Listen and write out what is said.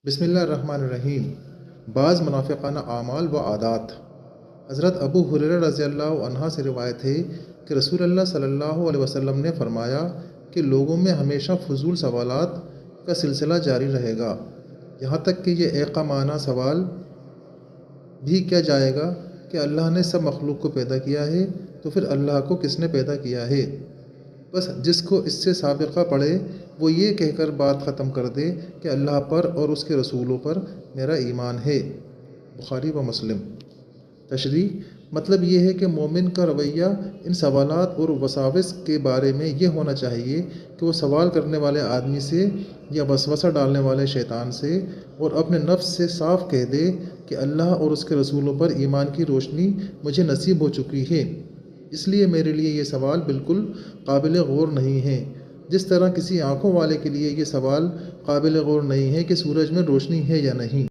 بسم اللہ الرحمن الرحیم۔ بعض منافقانہ اعمال و عادات۔ حضرت ابو ہریرہ رضی اللہ عنہ سے روایت ہے کہ رسول اللہ صلی اللہ علیہ وسلم نے فرمایا کہ لوگوں میں ہمیشہ فضول سوالات کا سلسلہ جاری رہے گا، یہاں تک کہ یہ ایقامانہ سوال بھی کیا جائے گا کہ اللہ نے سب مخلوق کو پیدا کیا ہے تو پھر اللہ کو کس نے پیدا کیا ہے۔ بس جس کو اس سے سابقہ پڑے وہ یہ کہہ کر بات ختم کر دے کہ اللہ پر اور اس کے رسولوں پر میرا ایمان ہے۔ بخاری و مسلم۔ تشریح: مطلب یہ ہے کہ مومن کا رویہ ان سوالات اور وساوس کے بارے میں یہ ہونا چاہیے کہ وہ سوال کرنے والے آدمی سے یا وسوسہ ڈالنے والے شیطان سے اور اپنے نفس سے صاف کہہ دے کہ اللہ اور اس کے رسولوں پر ایمان کی روشنی مجھے نصیب ہو چکی ہے، اس لیے میرے لیے یہ سوال بالکل قابل غور نہیں ہے، جس طرح کسی آنکھوں والے کے لیے یہ سوال قابل غور نہیں ہے کہ سورج میں روشنی ہے یا نہیں۔